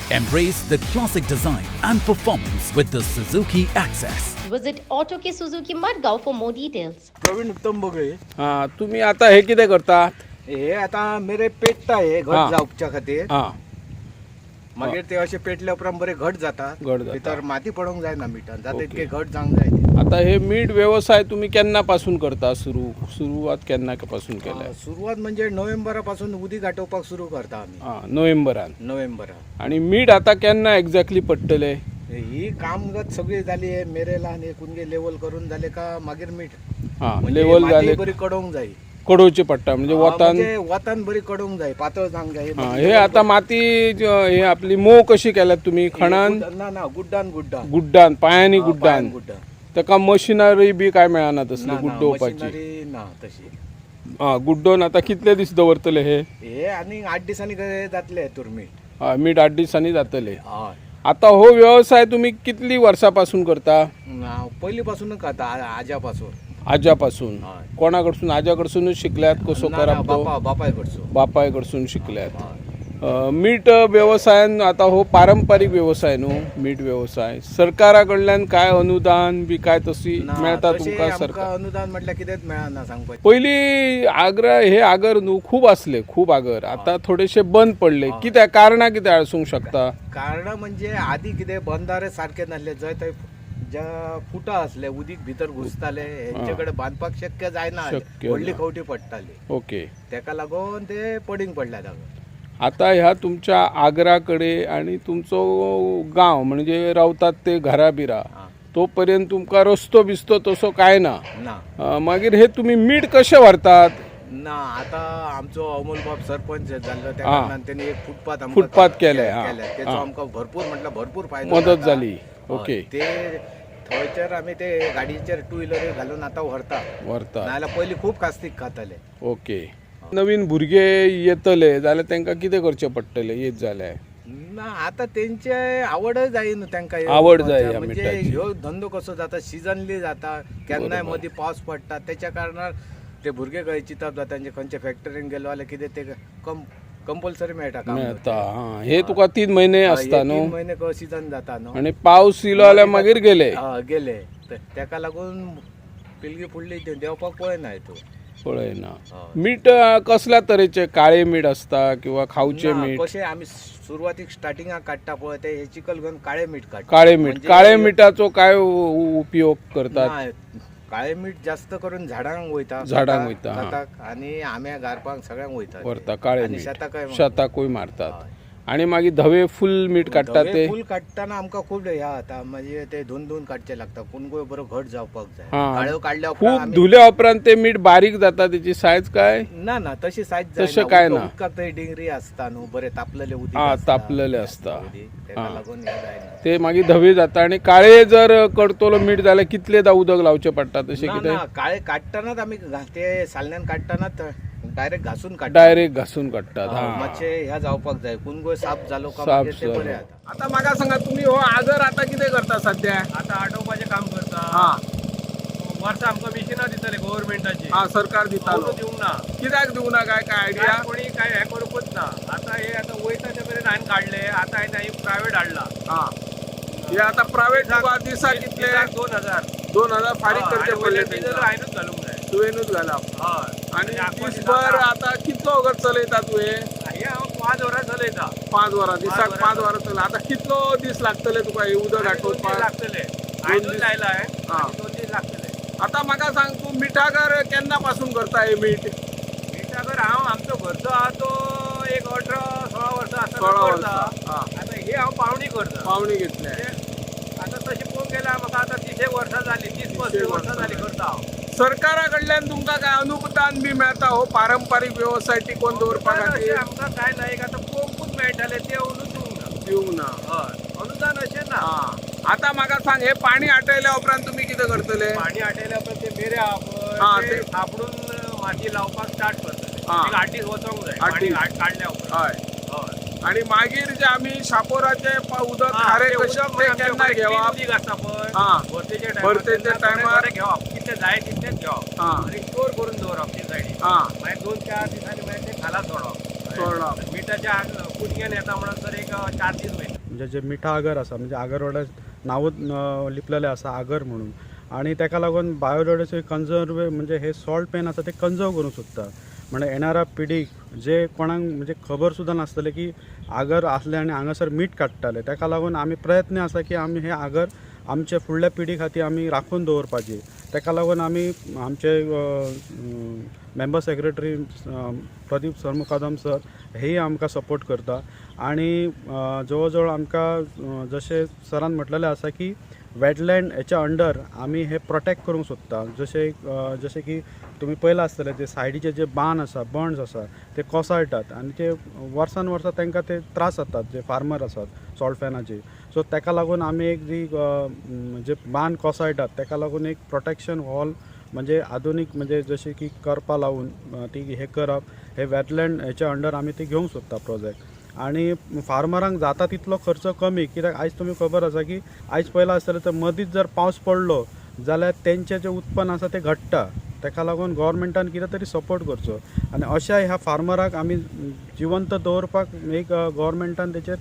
Embrace the classic design and performance with the Suzuki Access. Visit Auto K Suzuki Madgaon for more details. Pravin उत्तम बघे हां तुम्ही आता हे कितें करतात? हे आता मेरे पेटता हे घट हा. जावच्या खातीर हां मागीर ते अशें पेटल्या उपरांत बरे घट जाता घट जाता. भितर माती पडोंक जायना मिठान जाता ओके. इतके घट जावंक जाय ते. आता हे मीठ व्यवसाय तुम्ही केन्नापासून करता सुरुवात केन्नापासून केल्या? सुरवात म्हणजे नोव्हेंबरापासून उदीक आटोवपाक सुरू करता आमी हां नोव्हेंबरान. नोव्हेंबरात आणि मीठ आता केन्ना एक्झॅक्टली पडटले? ही कामगत सगळी जाली हे मेरेला आनी कुणगे लेवल करून जाले का मागीर मीठ हां म्हणजे लेवल माती जाले बरी कडोवंक जाय कडोवचे पडटा म्हणजे वतान. म्हणजे वतान बरी कडोवंक जाय पातळ जावंक जाय हां हे आता माती हे आपली मोव कशी केल्यात तुम्ही? खणान ना गुड्डान गुड्डान पायांनी गुड्डान गुड्डान ताका मशिनरी बी काय मेळना तसली ना गुड्डोवपाची? मशिनरी ना तशी हां गुड्डोवन आता कितले दीस दवरतले हे? हे आनी 8 दिसांनी जातले तुरमी हां मीठ 8 दिसांनी जातले. हय आता हो व्यवसाय तुम्ही कितली वर्सापासून करता? पहिली पासून करता आज्यापासून आज्यापासून. हय. कोणाकडसून? आज्याकडसूनच शिकल्यात कसो करप तो? बापाय कडचो बापायकडसून शिकल्यात. मीठ व्यवसायान आता हो पारंपरिक व्यवसाय न्हू मीठ व्यवसाय. सरकारा कडल्यान काय अनुदान बी काय तशी मेळता तुमका? सरकार अनुदान म्हटल्यार कितेंच मेळना सांगपाचें. पहिली हे आगर न्हू खूप असले खूप आगर आता थोडेशे बंद पडले. कित्याक कारणां कितें आसूंक शकता? कारण म्हणजे आधी कितें बंदारे सारखे नासले जंय थंय ज्या फुटा असले उदीक भितर घुसताले हेंचेकडे बांदपाक शक्य जायना शक्य व्हडली ना. खवटी पडटाली ओके. तेका लागून ते पडींग पडल्या जागा. आता ह्या तुमच्या आग्राकडे आणि तुमचो गांव म्हणजे रावतात ते घरा बिरा तोपर्यंत तुमका रस्तो बिस्तो तसो काय ना. ना मागीर हे तुम्ही मीठ कशें व्हरतात? ना आता आमचो अमोल बाब सरपंच जाल्लो त्या हा. कारणान तेणी एक फुटपाथ आमकां फुटपाथ केले, हा. तेचो हा. आमकां भरपूर म्हटल्यार भरपूर फायदो मदत जाता. झाली. हय. ओके. ते थंयचेर आमी ते गाडयेचेर टू व्हिलर घालून आतां व्हरता नाल्यार पयलीं खूब कास्तीक खाताले. ओके. नवीन भुरगे येतले जाल्यार तांकां कितें करचें पडटलें येत जाल्यार? ना आता तेंचे आवडच जाय न्हू तांकां हे आवड करपाची. जाय ह्या म्हणजे मिठाची. ह्यो धंदो कसो जाता सिजनली जाता केन्नाय बरोबर. मदीं पावस पडटा त्याच्या कारणान ते भुरगे खंय चिंतप जाता म्हणजे खंयच्या फॅक्टरीन गेलो जाल्यार कितें ते कंपल्सरी मेळटा काम मेळता. हां हे तुका 3 महिने असता न्हू 3 महिने सिजन जाता न्हू आणि पावस इलो जाल्यार मागीर गेले. गेले तेका लागून पिलगी फुडली देवपाक पळयना तूं पळयना. हय. मीठ कसल्या तरेचे? काळे मीठ असता किंवा खावचे ना, मीठ? कशें आमी सुरवातीक स्टार्टिंगाक काडटा पळय ते हे चिकल घेवन काळे मीठ काडटा. काळे मीठ. म्हणजे काळे मिठाचो काय उपयोग करतात? ना, काळे मीठ जास्त करून झाडांक वयता झाडांक वयता, हा. शेताक आनी आंब्या गारपाक सगळ्यांक वयता ते. व्हरता काळे आनी मीठ. शेताकय शेताकूय मारतात. हय. आणि मागीर धवे फुल मीठ काडटा धवे ते? फूल काडटाना आमकां खूब हे जाता म्हणजे ते धुवन काडचे लागता कुणकोय बरो घट जावपाक जाय. हा. काळो काडल्या उपरांत खूप आमी- धुल्या उपरांत ते मीठ बारीक जाता त्याची सायज काय? ना तशी सायज तशें काय ना. उदकाक थंय डिंगरी आसता न्हू बरे तापलेले उदीक हा, आसता. तापलेले आसता. उदीक, तेका हा. लागून हे जायना. ते मागीर धवे जाता. आणि काळे जर कडतलो मीठ जाल्यार कितलेदा उदक लावचे पडटा तशें कितें? ना काळे काडटानाच आमी ते सालण्यान काडटानाच डायरेक्ट घासून काडटा. डायरेक्ट घासून काडटात. हा, हां. मातशे ह्या जावपाक जाय कुणकोय साप जालो का साप म्हणजे ते जालो. बरे जाता. आता म्हाका सांगा तुम्ही हो आगर आता कितें करता सध्या? आता आटोवपाचें काम करता. हा वर्सा आमकां मिशिनां दितले गव्हर्नमेंटाची. हा सरकार दितालो. दिवंक ना. कित्याक दिवना काय काय आयडिया? कोणी काय हे करूंकच ना. आता हे आता वयताच्या मेरेन हांवें काडले. आता हांवें प्रायव्हेट हाडला. हा हे आता प्रायव्हेट दिसा कितले? 2000 2000 फारीक करचे पडले डिझल हांवेंच घालूंक जाय. तुवेनूच घाला. हय. आणि आख्खो दीस दिसभर आता- आता कितलो वगत चलयता तुवें? हे हांव 5 वरां चलयता. 5 वरां दिसाक 5 5 वरां चलय. आता कितलो दीस लागतले तुका हे उदक 2 दीस आटोवपाक? लागतले. दीस. आयजूच लायला हांवें. हा. 2 दीस लागतले. आता म्हाका सांग तूं मिठागर केन्ना पासून करता हे मीठ? मिठागर हांव आमचो घरचो आहा तो एक 18-16 वर्सां आसतना 16 करता. वर्सां. हा. आता हे हांव पावणी करता. पावणी घेतल्या. आता तशी पळोवंक गेल्यार म्हाका आता 30 वर्सां जाली. 30-35 वर्सां जाली करता हांव. सरकारा कडल्यान तुमकां काय अनुदान बी मेळता हो पारंपरिक व्यवसाय टिकोवन दवरपा अनुदान अशें खातीर? आमकां काय ना एक आता पळोवंकूच मेळटाले ते अंदून दिवंक ना. दिवंक ना. हय अनुदान अशें ना. हा आता म्हाका सांग हे पाणी आटयल्या उपरांत तुमी कितें करतले? पाणी आटयल्या उपरांत ते मेरे हा, आहा पळय ते- ते थापडून माती लावपाक स्टार्ट करतले. हा. एक 8 दीस वचोंक जाय 8 पाणी दीस. काडल्या उपरांत. हय. हय आणि मागीर जे आमी शापोराचे उदक हा, खारे ते कशें उदक ते आमचे केन्ना clean घेवप? उदीक आसता पळय हा. भरतेच्या भरतेच्या टायमार घेवप कितले जाय तितलेच घेवप हा. आनी स्टोर करून दवरप ते सायडीन. हा मागीर 2-4 दिसांनी मागीर ते खाला सोडप. सोडप. मिठाच्या कुडक्यान येता म्हणून तर एक 4 दीस वयता. म्हणजे जे मिठा आगर आसा म्हणजे आगरवाड्या नांवूच लिपलेलें आसा आगर म्हणून आनी ताका लागून बायोडायवर्सिटी कन्जर्व म्हणजे हे सॉल्ट पेन आसा ते कन्जर्व करूंक सोदता म्हणजे येणाऱ्या पिढीक जे कोणाक म्हणजे खबर सुद्दां नासतलें की आगर आसलें आनी हांगासर मीठ काडटाले ताका लागून आमी प्रयत्न आसा की आमी हे आगर आमचे फुडल्या पिढी खातीर आमी राखून दवरपाची ताका लागून आमी आमचे मेंबर सेक्रेटरी प्रदीप सरमुकादम सर हेय आमकां सपोर्ट करता आनी जवळ जवळ आमकां जशें सरान म्हटलेलें आसा की वेटलँड हेच्या अंडर आमी हे प्रोटेक्ट करूंक सोदता जशें की तुमी पळयलां आसतलें जे सायडीचे जे बांद आसा बंड्स आसा ते कोसळटात आनी ते वर्सान वर्सा तांकां ते त्रास जातात जे फार्मर आसात सॉल्ट पॅनाचे सो ताका लागून आमी एक जी जे बांद कोसळटात ताका लागून एक प्रोटेक्शन वॉल म्हणजे आधुनीक म्हणजे जशें की करपा लावून ती हे करप हे वेटलँड हेच्या अंडर आमी ती घेवंक सोदता प्रोजेक्ट आनी फार्मरांक जाता तितलो खर्च कमी कित्याक आयज तुमी खबर आसा की आयज पयलां आसतलें तर मदींच जर पावस पडलो जाल्यार तेंचें जें उत्पन्न आसा तें घडटा ताका लागून गव्हर्मेंटान कितें तरी सपोर्ट करचो आनी अशा ह्या फार्मराक आमी जिवंत दवरपाक एक गव्हर्मेंटान तेचेर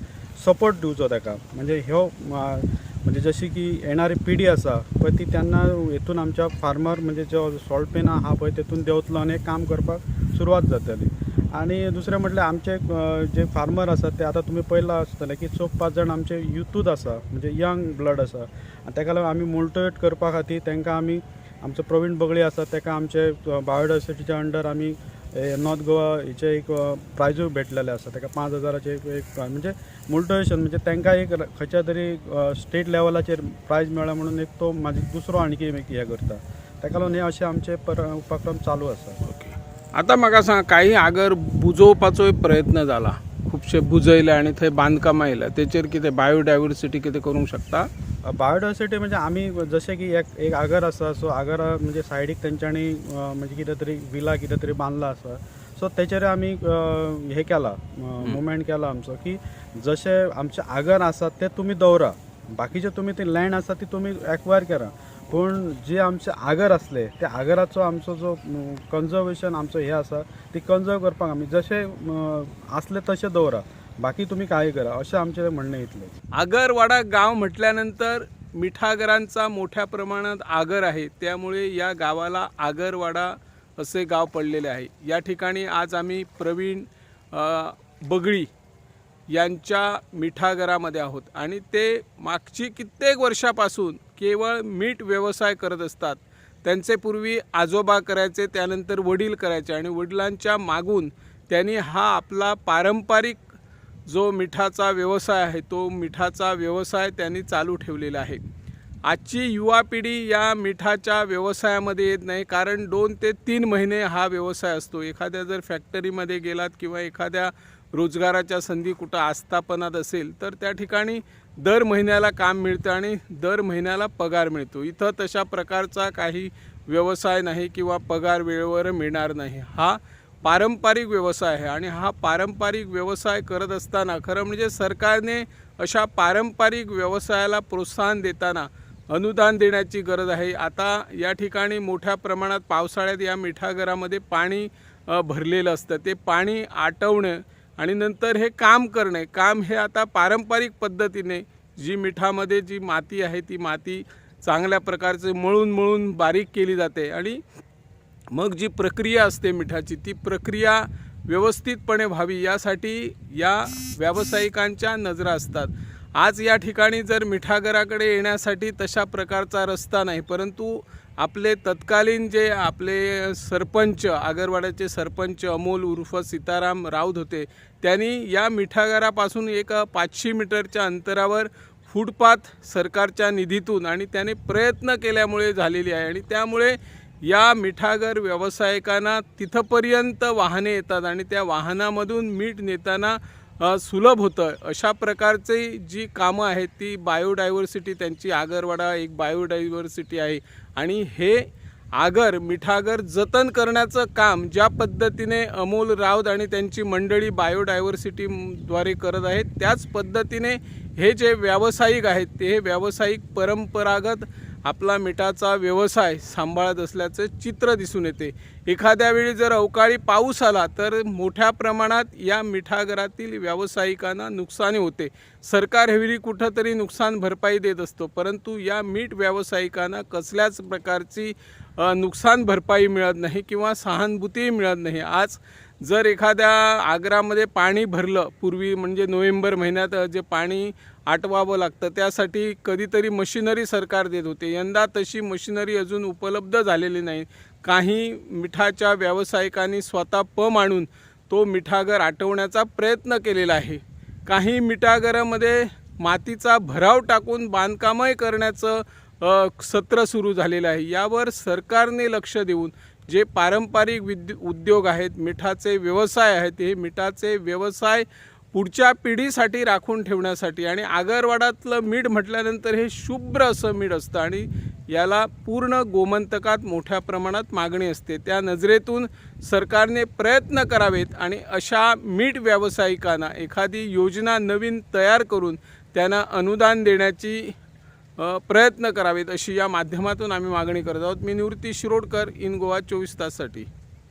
सपोर्ट दिवचो ताका म्हणजे ह्यो म्हणजे जशी की येणारी पिढी आसा पळय ती तेन्ना हेतून आमच्या फार्मर म्हणजे जो सॉल्ट पेन आहा पळय तेतून देंवतलो आनी काम करपाक सुरवात जातली आनी दुसरें म्हटल्यार आमचे जे फार्मर आसात ते आतां तुमी पळयलां आसतलें की 4-5 जाण आमचे युथूच आसा म्हणजे यंग ब्लड आसा आनी ताका लागून आमी मोटिवेट करपा खातीर तांकां आमी आमचो प्रवीण बगळे आसा ताका आमचे बायोडायवर्सिटीच्या अंडर आमी नॉर्थ गोवा हेचे एक प्रायजूय भेटलेले आसा ताका 5,000चे एक म्हणजे मोटिवेशन म्हणजे तांकां एक खंयच्या तरी स्टेट लेवलाचेर प्रायज मेळ्ळा म्हणून एक तो म्हाजी दुसरो आणखी एक हे करता ताका लागून हे अशे आमचे उपक्रम चालू आसा. ओके आता म्हाका सांग काही आगर बुजोवपाचोय प्रयत्न जाला खुबशे बुजयले आनी थंय बांदकामां येयल्या तेचेर कितें बायोडायवर्सिटी कितें करूंक शकता. बायोडायवर्सिटी म्हणजे आमी जशें की एक आगर आसा सो आगर म्हणजे सायडीक तेंच्यांनी म्हणजे कितें तरी विला कितें तरी बांदला आसा सो तेचेर आमी हे केला मुवमेंट केला आमचो की जशे आमचे आगर आसा ते तुमी दवरा बाकीचे तुमी ती लँड आसा ती तुमी एक्वायर करा पूण जे आमचे आगर आसले त्या आगराचो आमचो जो कन्जर्वेशन आमचो हे आसा ती कन्जर्व करपाक आमी जशे आसले तशे दवरा बाकी तुम्ही काय करा असे आमचे म्हणणे इतले. आगरवाडा गाव म्हटल्यानंतर मिठागरांचा मोठ्या प्रमाणात आगर आहे त्यामुळे या गावाला आगरवाडा असे गाव पडलेले आहे. या ठिकाणी आज आम्ही प्रवीण बगळी यांच्या मिठागरामध्ये आहोत आणि ते मागची कित्येक वर्षापासून केवळ मीठ व्यवसाय करत असतात. त्यांचे पूर्वी आजोबा करायचे त्यानंतर वडील करायचे आणि वडिलांच्या मागून त्यांनी हा आपला पारंपरिक जो मिठाचा व्यवसाय आहे तो मिठाचा व्यवसाय त्यांनी चालू ठेवलेला आहे. आजची युवा पिढी या मिठाच्या व्यवसायामध्ये येत नाही कारण 2 ते 3 महिने हा व्यवसाय असतो. एखाद्या जर फॅक्टरीमध्ये गेलात किंवा एखाद्या रोजगाराच्या संधी कुठं आस्थापनात असेल तर त्या ठिकाणी दर महिन्याला काम मिळतं आणि दर महिन्याला पगार मिळतो. इथं तशा प्रकारचा काही व्यवसाय नाही किंवा पगार वेळेवर मिळणार नाही. हा पारंपरिक व्यवसाय आहे आणि हा पारंपरिक व्यवसाय करत असताना खरं म्हणजे सरकारने अशा पारंपरिक व्यवसायाला प्रोत्साहन देताना अनुदान देण्याची गरज आहे. आता या ठिकाणी मोठ्या प्रमाणात पावसाळ्यात या मिठागरामध्ये पाणी भरलेलं असतं. ते पाणी आटवणं आणि नंतर हे काम करणे काम हे आता पारंपरिक पद्धतीने जी मिठामध्ये जी माती आहे ती माती चांगल्या प्रकारचे मळून बारीक केली जाते आणि मग जी प्रक्रिया असते मिठाची ती प्रक्रिया व्यवस्थितपणे व्हावी यासाठी या व्यावसायिकांच्या नजरा असतात. आज या ठिकाणी जर मिठागराकडे येण्यासाठी तशा प्रकारचा रस्ता नाही परंतु आपले तत्कालीन जे आपले सरपंच आगरवाड्याचे सरपंच अमोल उर्फ सीताराम राऊत होते त्यांनी या मिठागरापासून एक 500 मीटरच्या अंतरावर फुटपाथ सरकारच्या निधीतून आणि त्याने प्रयत्न केल्यामुळे झालेली आहे आणि त्यामुळे या मिठागर व्यावसायिकांना तिथपर्यंत वाहने येतात आणि त्या वाहनामधून मीठ नेताना सुलभ होतं. अशा प्रकारची जी कामं आहेत ती बायोडायव्हर्सिटी त्यांची आगरवाडा एक बायोडायव्हर्सिटी आहे आणि हे आगर मिठागर जतन करण्याचं काम ज्या पद्धतीने अमोल राऊत आणि त्यांची मंडळी बायोडायव्हर्सिटीद्वारे करत आहेत त्याच पद्धतीने हे जे व्यावसायिक आहेत ते व्यावसायिक परंपरागत आपला मिठाचा व्यवसाय सांभाळत असल्याचं चित्र दिसून येते। एखाद्या वेळी जर अवकाळी पाऊस आला तर मोठ्या प्रमाणात या मिठागरातील व्यावसायिकांना नुकसानी होते। सरकार हेवी कुठंतरी नुकसान भरपाई देत असतो, परंतु या मीठ व्यावसायिकांना कसल्याच प्रकारची नुकसान भरपाई मिळत नाही किंवा सहानुभूती मिळत नाही। आज जर एखाद्या आगारामध्ये पाणी भरलं, पूर्वी म्हणजे नोव्हेंबर महिन्यात जे पाणी आटवावं लागतं त्यासाठी कधीतरी मशिनरी सरकार देत होते। यंदा तशी मशिनरी अजून उपलब्ध झालेली नाही। काही मिठाच्या व्यावसायिकांनी स्वतः पंप आणून तो मिठागर आटवण्याचा प्रयत्न केलेला आहे। काही मिठागरामध्ये मातीचा भराव टाकून बांधकामही करण्याचं सत्र सुरू झालेलं आहे। यावर सरकारने लक्ष देऊन जे पारंपरिक उद्योग आहेत, मिठाचे व्यवसाय आहेत, हे मिठाचे व्यवसाय पुढच्या पिढीसाठी राखून ठेवण्यासाठी, आणि आगरवाड्यातलं मीठ म्हटल्यानंतर हे शुभ्र असं मीठ असतं आणि याला पूर्ण गोमंतकात मोठ्या प्रमाणात मागणी असते। त्या नजरेतून सरकारने प्रयत्न करावेत आणि अशा मीठ व्यावसायिकांना एखादी योजना नवीन तयार करून त्यांना अनुदान देण्याची प्रयत्न करावेत, अशी या माध्यमातून आम्ही मागणी करत आहोत। मी निवृत्ती शिरोडकर, इन गोवा 24 ताससाठी।